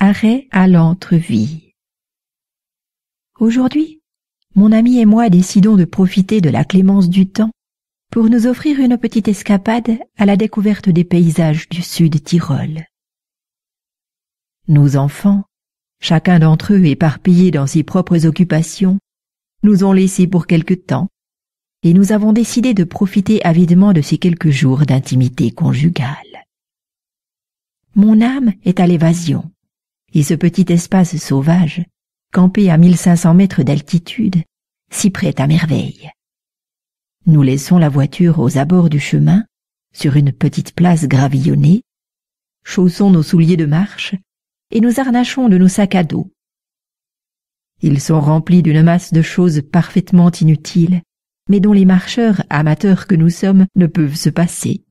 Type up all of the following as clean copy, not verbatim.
Arrêt à l'entre-vie. Aujourd'hui, mon ami et moi décidons de profiter de la clémence du temps pour nous offrir une petite escapade à la découverte des paysages du sud Tyrol. Nos enfants, chacun d'entre eux éparpillés dans ses propres occupations, nous ont laissés pour quelque temps, et nous avons décidé de profiter avidement de ces quelques jours d'intimité conjugale. Mon âme est à l'évasion, et ce petit espace sauvage, campé à 1500 mètres d'altitude, s'y prête à merveille. Nous laissons la voiture aux abords du chemin, sur une petite place gravillonnée, chaussons nos souliers de marche et nous harnachons de nos sacs à dos. Ils sont remplis d'une masse de choses parfaitement inutiles, mais dont les marcheurs amateurs que nous sommes ne peuvent se passer.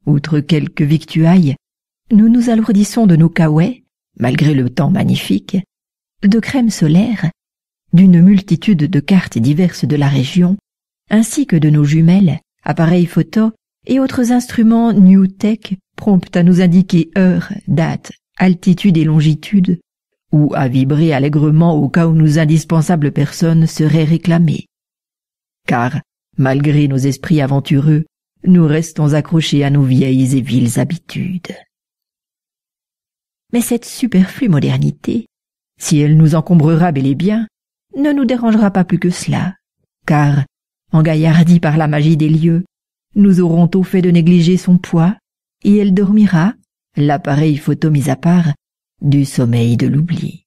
Outre quelques victuailles, nous nous alourdissons de nos caouets, malgré le temps magnifique, de crème solaire, d'une multitude de cartes diverses de la région, ainsi que de nos jumelles, appareils photo et autres instruments New Tech prompts à nous indiquer heure, date, altitude et longitude, ou à vibrer allègrement au cas où nos indispensables personnes seraient réclamées. Car, malgré nos esprits aventureux, nous restons accrochés à nos vieilles et viles habitudes. Mais cette superflue modernité, si elle nous encombrera bel et bien, ne nous dérangera pas plus que cela, car, engaillardis par la magie des lieux, nous aurons tôt fait de négliger son poids, et elle dormira, l'appareil photo mis à part, du sommeil de l'oubli.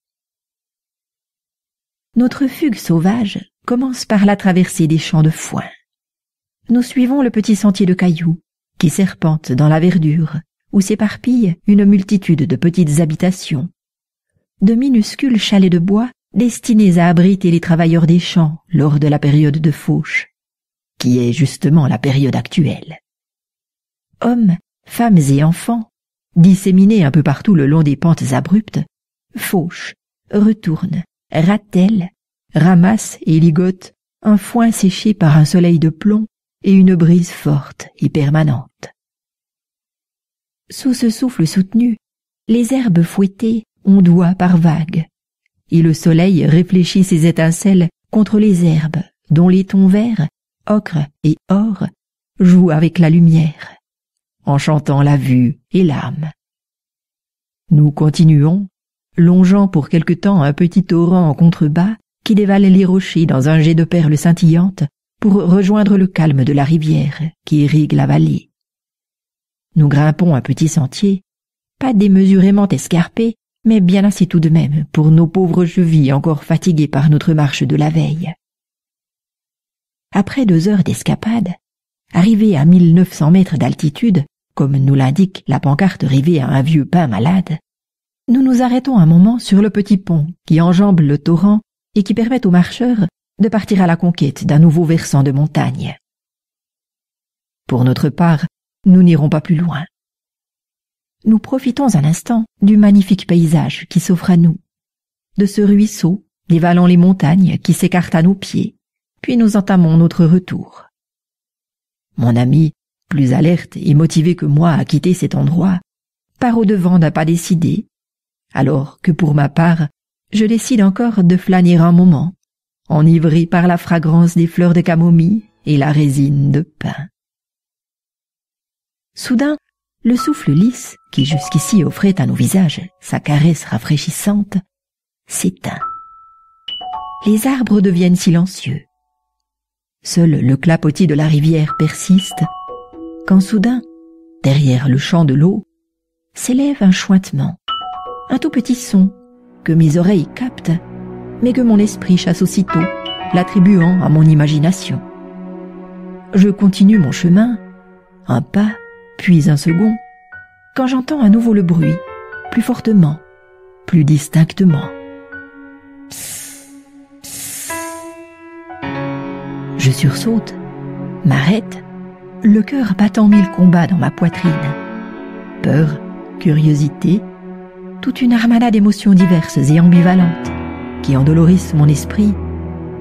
Notre fugue sauvage commence par la traversée des champs de foin. Nous suivons le petit sentier de cailloux, qui serpente dans la verdure, où s'éparpillent une multitude de petites habitations, de minuscules chalets de bois destinés à abriter les travailleurs des champs lors de la période de fauche, qui est justement la période actuelle. Hommes, femmes et enfants, disséminés un peu partout le long des pentes abruptes, fauchent, retournent, ratellent, ramassent et ligotent un foin séché par un soleil de plomb et une brise forte et permanente. Sous ce souffle soutenu, les herbes fouettées ondoient par vagues, et le soleil réfléchit ses étincelles contre les herbes dont les tons verts, ocre et or jouent avec la lumière, enchantant la vue et l'âme. Nous continuons, longeant pour quelque temps un petit torrent en contrebas qui dévale les rochers dans un jet de perles scintillantes pour rejoindre le calme de la rivière qui irrigue la vallée. Nous grimpons un petit sentier, pas démesurément escarpé, mais bien assez tout de même pour nos pauvres chevilles encore fatiguées par notre marche de la veille. Après 2 heures d'escapade, arrivés à 1900 mètres d'altitude, comme nous l'indique la pancarte rivée à un vieux pin malade, nous nous arrêtons un moment sur le petit pont qui enjambe le torrent et qui permet aux marcheurs de partir à la conquête d'un nouveau versant de montagne. Pour notre part, nous n'irons pas plus loin. Nous profitons un instant du magnifique paysage qui s'offre à nous, de ce ruisseau dévalant les montagnes qui s'écartent à nos pieds, puis nous entamons notre retour. Mon ami, plus alerte et motivé que moi à quitter cet endroit, part au-devant d'un pas décidé, alors que pour ma part, je décide encore de flâner un moment, enivré par la fragrance des fleurs de camomille et la résine de pin. Soudain, le souffle lisse, qui jusqu'ici offrait à nos visages sa caresse rafraîchissante, s'éteint. Les arbres deviennent silencieux. Seul le clapotis de la rivière persiste, quand soudain, derrière le chant de l'eau, s'élève un chuintement, un tout petit son que mes oreilles captent, mais que mon esprit chasse aussitôt, l'attribuant à mon imagination. Je continue mon chemin, un pas, puis un second, quand j'entends à nouveau le bruit, plus fortement, plus distinctement. Je sursaute, m'arrête, le cœur battant 1000 combats dans ma poitrine. Peur, curiosité, toute une armada d'émotions diverses et ambivalentes qui endolorissent mon esprit,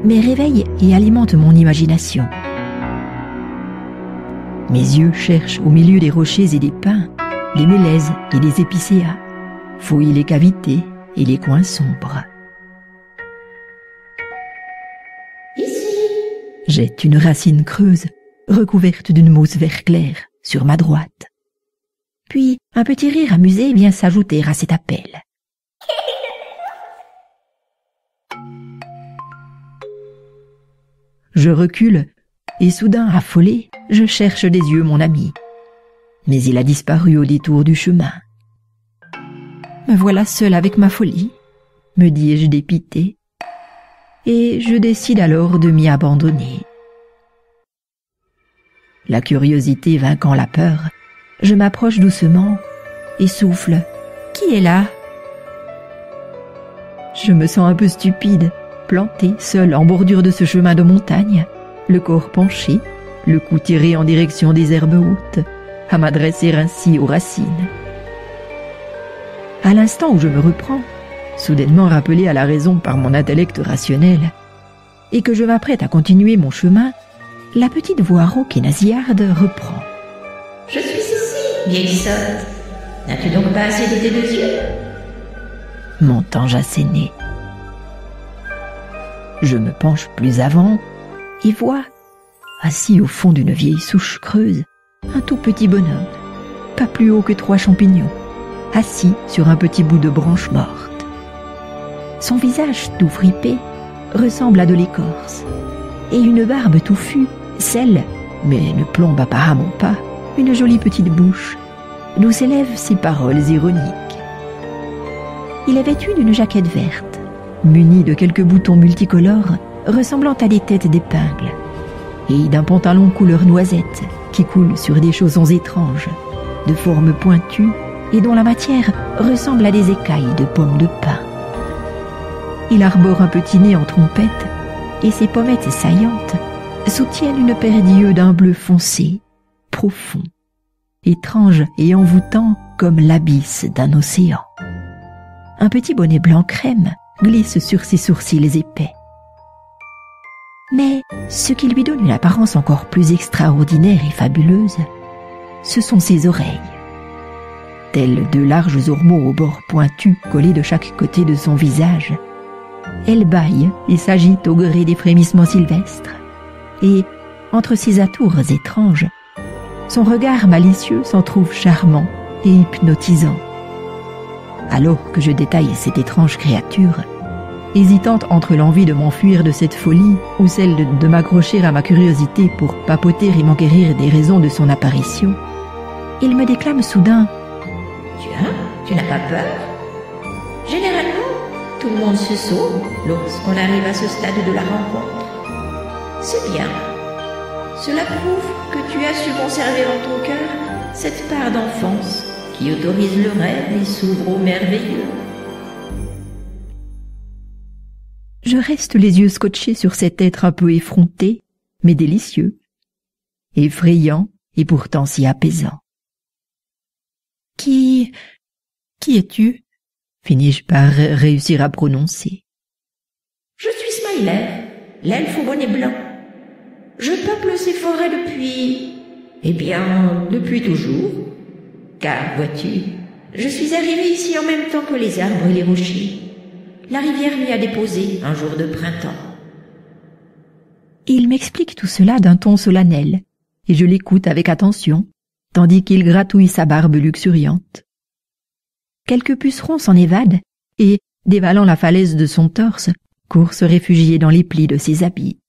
mais réveillent et alimentent mon imagination. Mes yeux cherchent au milieu des rochers et des pins, des mélèzes et des épicéas, fouille les cavités et les coins sombres. Ici. Jette une racine creuse, recouverte d'une mousse vert clair, sur ma droite. Puis un petit rire amusé vient s'ajouter à cet appel. Je recule, et soudain, affolé, je cherche des yeux mon ami. Mais il a disparu au détour du chemin. Me voilà seule avec ma folie, me dis-je dépité, et je décide alors de m'y abandonner. La curiosité vainquant la peur, je m'approche doucement et souffle « Qui est là ?» Je me sens un peu stupide, plantée seule en bordure de ce chemin de montagne, le corps penché, le cou tiré en direction des herbes hautes, à m'adresser ainsi aux racines. À l'instant où je me reprends, soudainement rappelé à la raison par mon intellect rationnel, et que je m'apprête à continuer mon chemin, la petite voix rauque et nasillarde reprend. « Je suis ici, vieille sotte. N'as-tu donc pas assez de tes 2 yeux ?» M'entends-je asséner. Je me penche plus avant et vois, assis au fond d'une vieille souche creuse, un tout petit bonhomme, pas plus haut que 3 champignons, assis sur un petit bout de branche morte. Son visage tout fripé ressemble à de l'écorce, et une barbe touffue scelle, mais ne plombe apparemment pas, une jolie petite bouche, d'où s'élèvent ces paroles ironiques. Il est vêtu d'une jaquette verte, munie de quelques boutons multicolores ressemblant à des têtes d'épingles, et d'un pantalon couleur noisette qui coule sur des chaussons étranges, de forme pointue et dont la matière ressemble à des écailles de pommes de pin. Il arbore un petit nez en trompette, et ses pommettes saillantes soutiennent une paire d'yeux d'un bleu foncé, profond, étrange et envoûtant comme l'abysse d'un océan. Un petit bonnet blanc crème glisse sur ses sourcils épais. Mais ce qui lui donne une apparence encore plus extraordinaire et fabuleuse, ce sont ses oreilles. Telles 2 larges ormeaux aux bords pointus collés de chaque côté de son visage, elle bâille et s'agite au gré des frémissements sylvestres. Et, entre ces atours étranges, son regard malicieux s'en trouve charmant et hypnotisant. Alors que je détaille cette étrange créature, hésitante entre l'envie de m'enfuir de cette folie ou celle de m'accrocher à ma curiosité pour papoter et m'enquérir des raisons de son apparition, il me déclame soudain « Tiens, tu n'as pas peur ? Généralement, tout le monde se sauve lorsqu'on arrive à ce stade de la rencontre. C'est bien. Cela prouve que tu as su conserver en ton cœur cette part d'enfance qui autorise le rêve et s'ouvre au merveilleux. » Je reste les yeux scotchés sur cet être un peu effronté, mais délicieux, effrayant et pourtant si apaisant. « Qui es-tu » finis-je par réussir à prononcer. « Je suis Smiler, l'elfe au bonnet blanc. Je peuple ces forêts depuis toujours. Car, vois-tu, je suis arrivé ici en même temps que les arbres et les rochers. La rivière m'y a déposé un jour de printemps. » Il m'explique tout cela d'un ton solennel, et je l'écoute avec attention, tandis qu'il gratouille sa barbe luxuriante. Quelques pucerons s'en évadent, et, dévalant la falaise de son torse, courent se réfugier dans les plis de ses habits.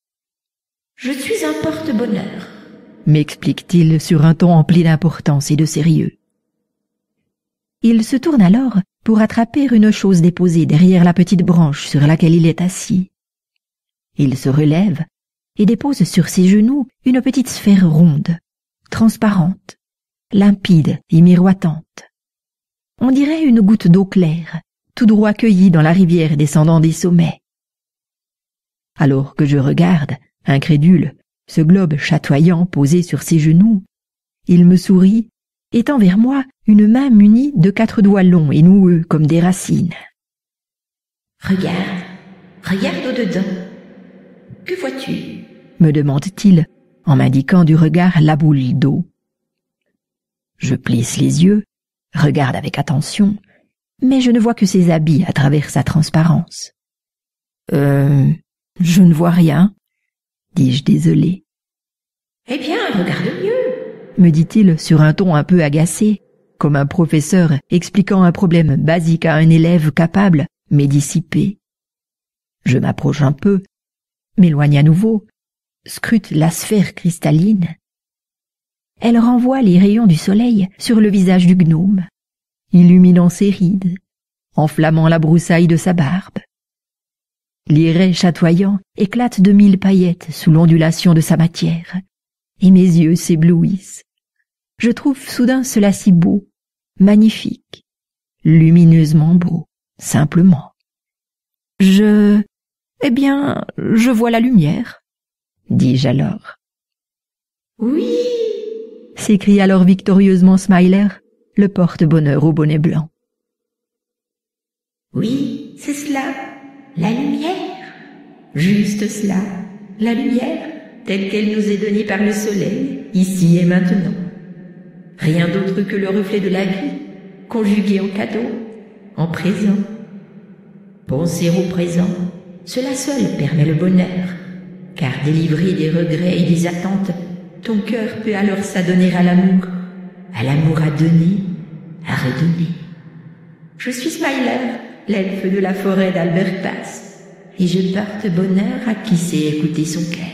« Je suis un porte-bonheur, » m'explique-t-il sur un ton empli d'importance et de sérieux. Il se tourne alors pour attraper une chose déposée derrière la petite branche sur laquelle il est assis. Il se relève et dépose sur ses genoux une petite sphère ronde, transparente, limpide et miroitante. On dirait une goutte d'eau claire, tout droit cueillie dans la rivière descendant des sommets. Alors que je regarde, incrédule, ce globe chatoyant posé sur ses genoux, il me sourit et tend vers moi une main munie de 4 doigts longs et noueux comme des racines. « Regarde au-dedans. Que vois-tu » me demande-t-il en m'indiquant du regard la boule d'eau. Je plisse les yeux, regarde avec attention, mais je ne vois que ses habits à travers sa transparence. Je ne vois rien, dis-je désolé. Eh bien, regarde mieux, me dit-il sur un ton un peu agacé, comme un professeur expliquant un problème basique à un élève capable, mais dissipé. Je m'approche un peu, m'éloigne à nouveau, scrute la sphère cristalline. Elle renvoie les rayons du soleil sur le visage du gnome, illuminant ses rides, enflammant la broussaille de sa barbe. Les raies chatoyants éclatent de mille paillettes sous l'ondulation de sa matière, et mes yeux s'éblouissent. Je trouve soudain cela si beau, magnifique, lumineusement beau, simplement. Eh bien, je vois la lumière, dis-je alors. Oui, s'écrie alors victorieusement Smiler, le porte-bonheur au bonnet blanc. Oui, c'est cela, la lumière. Juste cela, la lumière, telle qu'elle nous est donnée par le soleil, ici et maintenant. Rien d'autre que le reflet de la vie, conjugué en cadeau, en présent. Penser au présent, cela seul permet le bonheur, car délivré des regrets et des attentes, ton cœur peut alors s'adonner à l'amour à donner, à redonner. Je suis Smiler, l'elfe de la forêt d'Albert Pass, et je porte bonheur à qui sait écouter son cœur.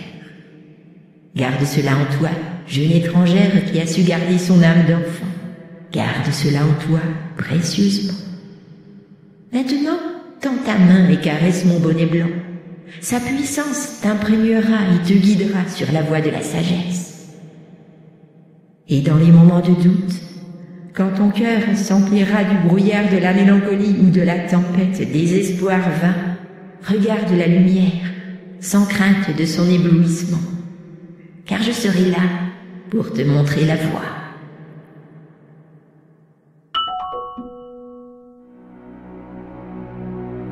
Garde cela en toi, jeune étrangère qui a su garder son âme d'enfant. Garde cela en toi, précieusement. Maintenant, tends ta main et caresse mon bonnet blanc. Sa puissance t'imprégnera et te guidera sur la voie de la sagesse. Et dans les moments de doute, quand ton cœur s'emplira du brouillard de la mélancolie ou de la tempête des espoirs vains, regarde la lumière, sans crainte de son éblouissement, car je serai là pour te montrer la voie.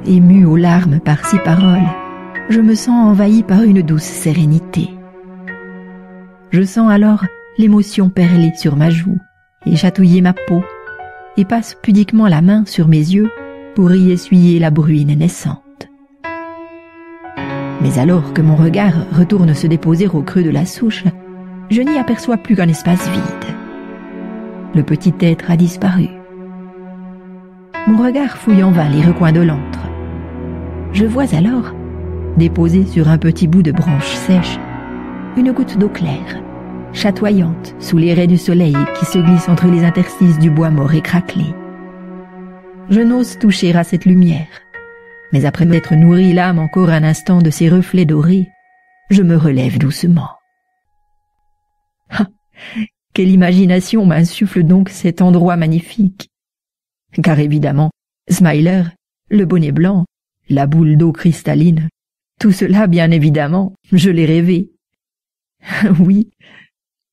Ému aux larmes par ces paroles, je me sens envahi par une douce sérénité. Je sens alors l'émotion perler sur ma joue et chatouiller ma peau, et passe pudiquement la main sur mes yeux pour y essuyer la bruine naissante. Mais alors que mon regard retourne se déposer au creux de la souche, je n'y aperçois plus qu'un espace vide. Le petit être a disparu. Mon regard fouille en vain les recoins de l'antre. Je vois alors, déposée sur un petit bout de branche sèche, une goutte d'eau claire, chatoyante sous les raies du soleil qui se glissent entre les interstices du bois mort et craquelé. Je n'ose toucher à cette lumière, mais après m'être nourri l'âme encore un instant de ces reflets dorés, je me relève doucement. Ah, quelle imagination m'insuffle donc cet endroit magnifique! Car évidemment, Smiler, le bonnet blanc, la boule d'eau cristalline, tout cela, bien évidemment, je l'ai rêvé. Oui,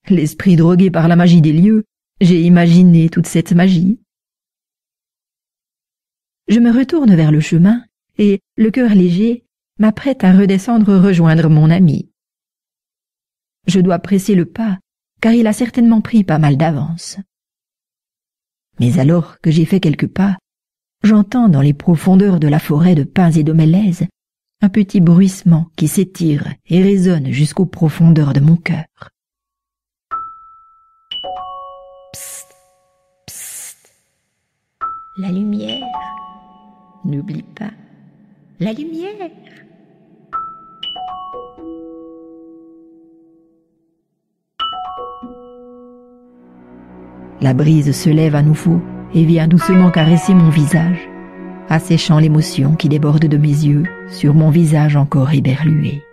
l'esprit drogué par la magie des lieux, j'ai imaginé toute cette magie. Je me retourne vers le chemin et, le cœur léger, m'apprête à redescendre rejoindre mon ami. Je dois presser le pas, car il a certainement pris pas mal d'avance. Mais alors que j'ai fait quelques pas, j'entends dans les profondeurs de la forêt de pins et de mélèzes un petit bruissement qui s'étire et résonne jusqu'aux profondeurs de mon cœur. Psst, psst. La lumière. N'oublie pas, la lumière. La brise se lève à nouveau et vient doucement caresser mon visage, asséchant l'émotion qui déborde de mes yeux sur mon visage encore éberlué.